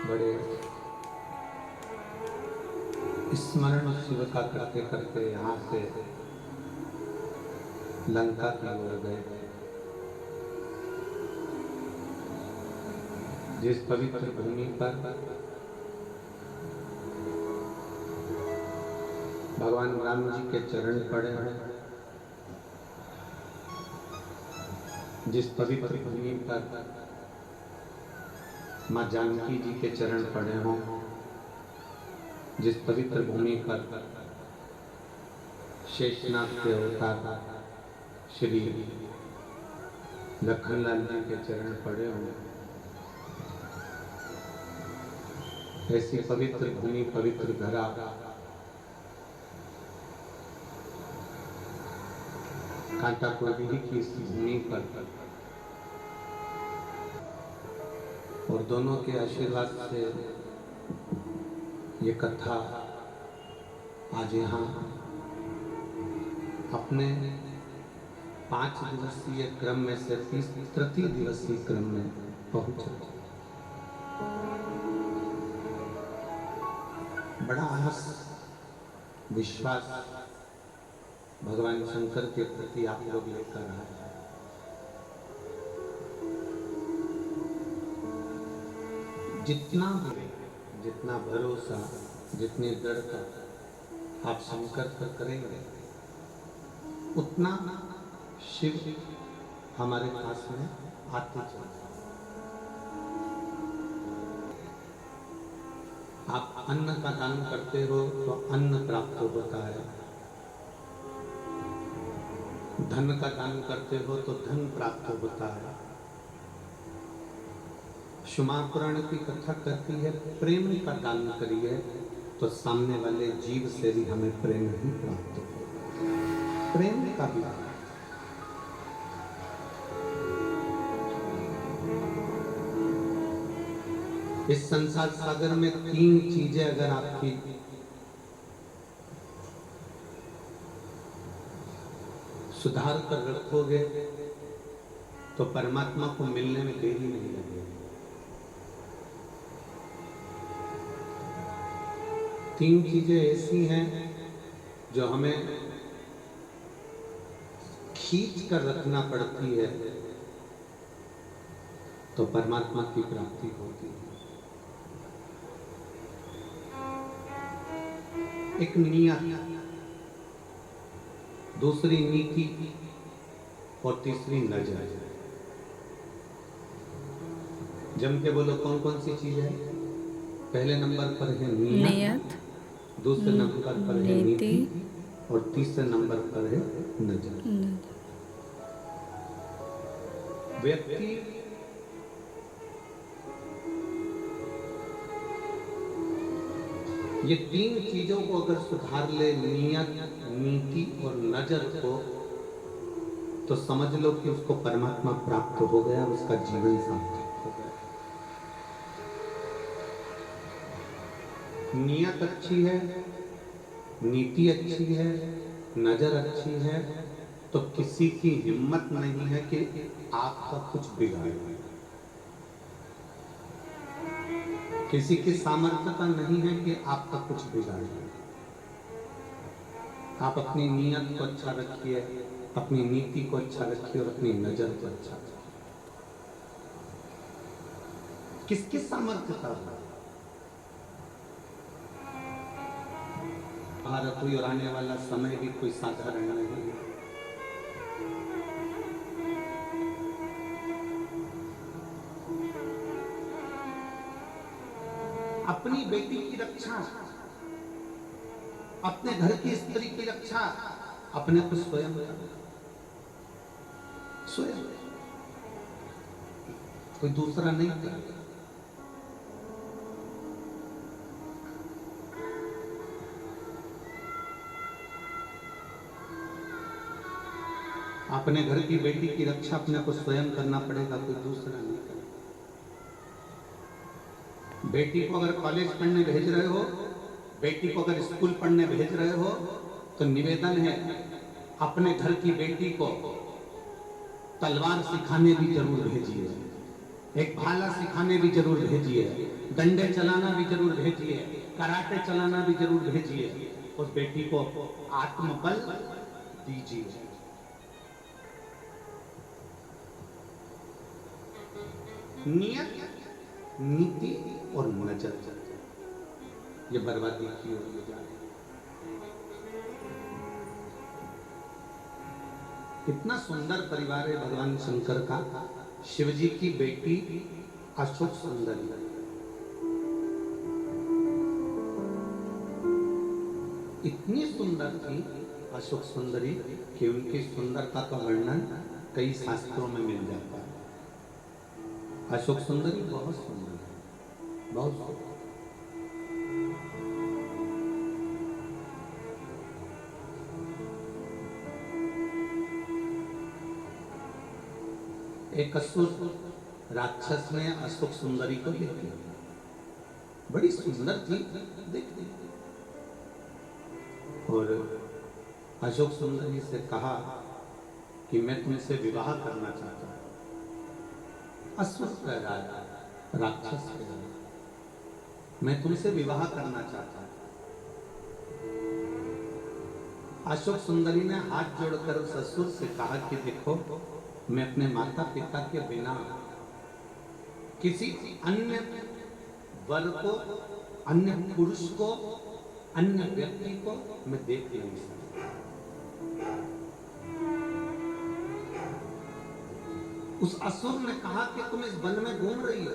बड़े स्मरण शिव का करते करते यहाँ से लंका की ओर गए। जिस पवित्र भूमि पर भगवान राम जी के चरण पड़े हैं, जिस पवित्र भूमि पर माँ जानकी जी के चरण पड़े हों, जिस पवित्र भूमि पर शेषनाग के अवतार श्री लखनलाल जी के चरण पड़े हों, ऐसी पवित्र भूमि, पवित्र धरा कांटाकोटी की इस भूमि पर और दोनों के आशीर्वाद से ये कथा आज यहाँ अपने 5 दिवसीय क्रम में से तृतीय दिवसीय क्रम में पहुंचे। बड़ा आस विश्वास भगवान शंकर के प्रति आप लोग लेकर आए। जितना भरोसा, जितनी दृढ़ता आप शंकर पर करेंगे, उतना शिव हमारे पास में आते चले। आप अन्न का दान करते हो तो अन्न प्राप्त होता है, धन का दान करते हो तो धन प्राप्त होता है। शुमा पुराण की कथा कहती है, प्रेम का दान करिए तो सामने वाले जीव से भी हमें प्रेम ही प्राप्त हो। प्रेम का भी इस संसार सागर में 3 चीजें अगर आपकी सुधार कर रखोगे तो परमात्मा को मिलने में देरी नहीं लगेगी। 3 चीजें ऐसी हैं जो हमें खींच कर रखना पड़ती है तो परमात्मा की प्राप्ति होती है। एक नियत, दूसरी नीति और तीसरी नजर। जम के बोलो कौन कौन सी चीज है? पहले नंबर पर है नियत, दूसरे नंबर पर है नीति और तीसरे नंबर पर है नजर। व्यक्ति ये 3 चीजों को अगर सुधार ले, नियत, नीति और नजर को, तो समझ लो कि उसको परमात्मा प्राप्त हो गया, उसका जीवन सार्थक हो गया। नियत अच्छी है, नीति अच्छी है, नजर अच्छी है, तो किसी की हिम्मत नहीं है कि आपका कुछ बिगाड़े। किसी की सामर्थ्यता नहीं है कि आपका कुछ बिगाड़े। आप अपनी नियत को अच्छा रखिए, अपनी नीति को अच्छा रखिए और अपनी नजर को अच्छा रखिए। किसकी सामर्थ्यता है? भारत हुई और आने वाला समय भी कोई साधारण नहीं है। अपनी बेटी की रक्षा, अपने घर की स्त्री की रक्षा अपने को स्वयं कोई दूसरा नहीं करेगा। अपने घर की बेटी की रक्षा अपने को स्वयं करना पड़ेगा, कोई दूसरा नहीं करेगा। बेटी को अगर कॉलेज पढ़ने भेज रहे हो, बेटी को अगर स्कूल पढ़ने भेज रहे हो, तो निवेदन है अपने घर की बेटी को तलवार सिखाने भी जरूर भेजिए। एक भाला सिखाने भी जरूर भेजिए, डंडे चलाना भी जरूर भेजिए, कराटे चलाना भी जरूर भेजिए। उस बेटी को आत्मबल दीजिए। नियत, नीति और नजर, ये बर्बादी की ओर ले जा रही है। कितना सुंदर परिवार है भगवान शंकर का। शिवजी की बेटी अशोक सुंदरी, इतनी सुंदर थी अशोक सुंदरी कि उनकी सुंदरता का वर्णन कई शास्त्रों में मिल जाता है। अशोक सुंदरी बहुत सुंदर है, बहुत सुंदर। एक असुर राक्षस ने अशोक सुंदरी को देख लिया, बड़ी सुंदर थी, देख ली और अशोक सुंदरी से कहा कि मैं तुमसे विवाह करना चाहता हूं। असुर कह रहा है, राक्षस कह रहा है, मैं तुमसे विवाह करना चाहता हूं। अशोक सुंदरी ने हाथ जोड़कर उस असुर से कहा कि देखो, मैं अपने माता पिता के बिना किसी अन्य वर को, अन्य पुरुष को, अन्य व्यक्ति को मैं देख नहीं सकता। उस असुर ने कहा कि तुम इस वन में घूम रही हो,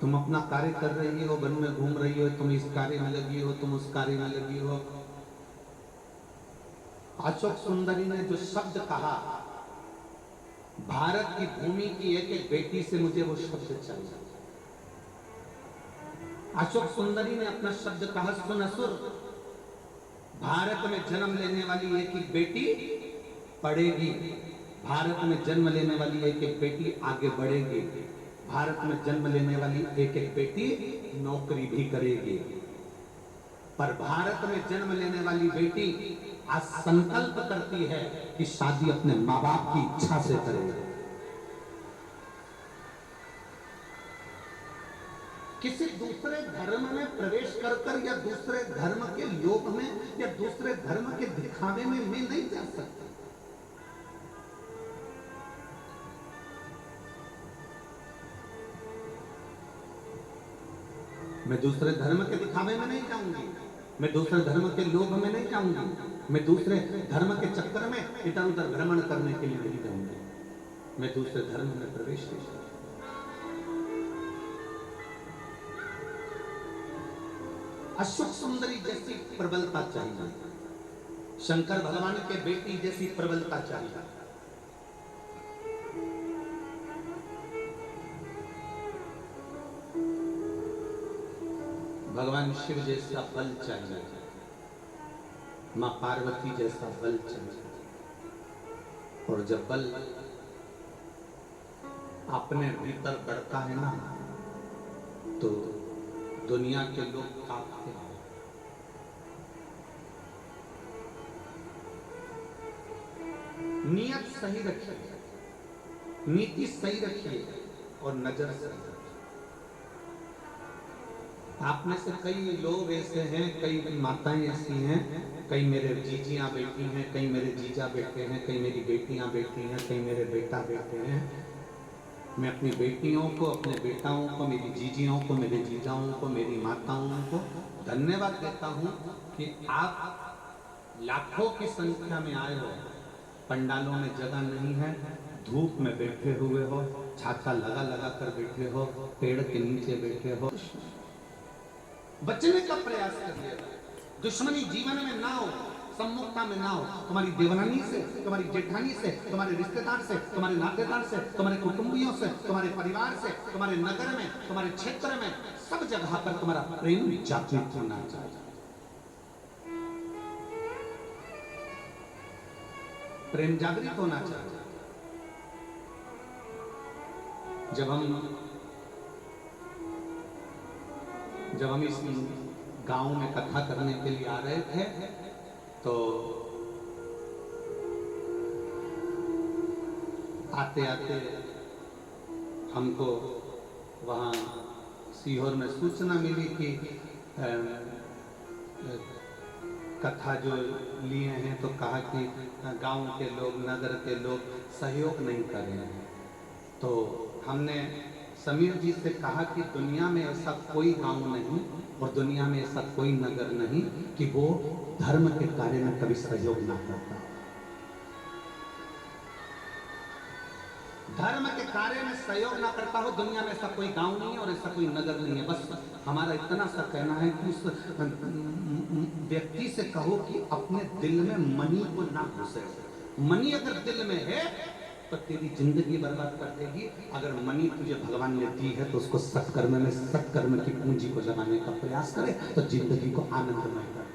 तुम अपना कार्य कर रही हो, वन में घूम रही हो, तुम इस कार्य में लगी हो, तुम उस कार्य में लगी हो। अशोक सुंदरी ने जो शब्द कहा, भारत की भूमि की एक एक बेटी से मुझे वो शब्द चाहिए। अशोक सुंदरी ने अपना शब्द कहा, सुन असुर, भारत में जन्म लेने वाली एक एक बेटी पढ़ेगी, भारत में जन्म लेने वाली एक एक बेटी आगे बढ़ेगी, भारत में जन्म लेने वाली एक एक बेटी नौकरी भी करेगी, पर भारत में जन्म लेने वाली बेटी आज संकल्प करती है कि शादी अपने माँ बाप की इच्छा से करेगी। किसी दूसरे धर्म में प्रवेश कर या दूसरे धर्म के लोभ में या दूसरे धर्म के दिखावे में मैं नहीं जा सकती। मैं दूसरे धर्म के दिखावे में नहीं जाऊंगी, मैं दूसरे धर्म के लोभ में नहीं जाऊंगी, मैं दूसरे धर्म के चक्कर में इधर उधर भ्रमण करने के लिए नहीं जाऊंगी, मैं दूसरे धर्म में प्रवेश नहीं करूंगी। अशोक सुंदरी जैसी प्रबलता चाहिए, शंकर भगवान के बेटी जैसी प्रबलता चाहिए। भगवान शिव जैसा बल चाहिए, मां पार्वती जैसा बल चाहिए। और जब बल अपने भीतर बढ़ता है ना, तो दुनिया के लोग कांपते हैं। नियत सही रखिए, नीति सही रखिए और नजर सही रखिए। आप में से कई लोग ऐसे हैं, कई माताएं ऐसी हैं, कई मेरे जीजियां बेटी हैं, कई मेरे जीजा बेटे हैं, कई मेरी बेटियां बेटी हैं, कई मेरे बेटा बेटे हैं। मैं अपनी बेटियों को, अपने बेटाओं को, मेरी जीजियों को, मेरे जीजाओं को, मेरी माताओं को धन्यवाद देता हूं कि आप लाखों की संख्या में आए हो। पंडालों में जगह नहीं है, धूप में बैठे हुए हो, छाता लगा लगा कर बैठे हो, पेड़ के नीचे बैठे हो, बचने का प्रयास करिए। दुश्मनी जीवन में ना हो, सम्मुखता में ना हो। तुम्हारी देवरानी से, तुम्हारी जेठानी से, तुम्हारे रिश्तेदार से, तुम्हारे नातेदार से, तुम्हारे कुटुंबियों से, तुम्हारे परिवार से, तुम्हारे नगर में, तुम्हारे क्षेत्र में, सब जगह पर तुम्हारा प्रेम जागृत होना चाहिए। प्रेम जागृत होना चाहिए। जब हम इस गांव में कथा करने के लिए आ रहे थे, तो आते आते हमको वहाँ सीहोर में सूचना मिली कि कथा जो लिए हैं, तो कहा कि गांव के लोग, नगर के लोग सहयोग नहीं कर रहे हैं। तो हमने समीर जी से कहा कि दुनिया में ऐसा कोई गांव नहीं और दुनिया में ऐसा कोई नगर नहीं कि वो धर्म के कार्य में कभी सहयोग ना करता। धर्म के कार्य में सहयोग ना करता हो, दुनिया में ऐसा कोई गांव नहीं है और ऐसा कोई नगर नहीं है। बस हमारा इतना सा कहना है कि उस व्यक्ति से कहो कि अपने दिल में मनी को ना घुसे। मनी अगर दिल में है तो तेरी जिंदगी बर्बाद कर देगी। अगर मनी तुझे भगवान ने दी है तो उसको सत्कर्म में, सत्कर्म की पूंजी को लगाने का प्रयास करे तो जिंदगी को आनंदमय कर।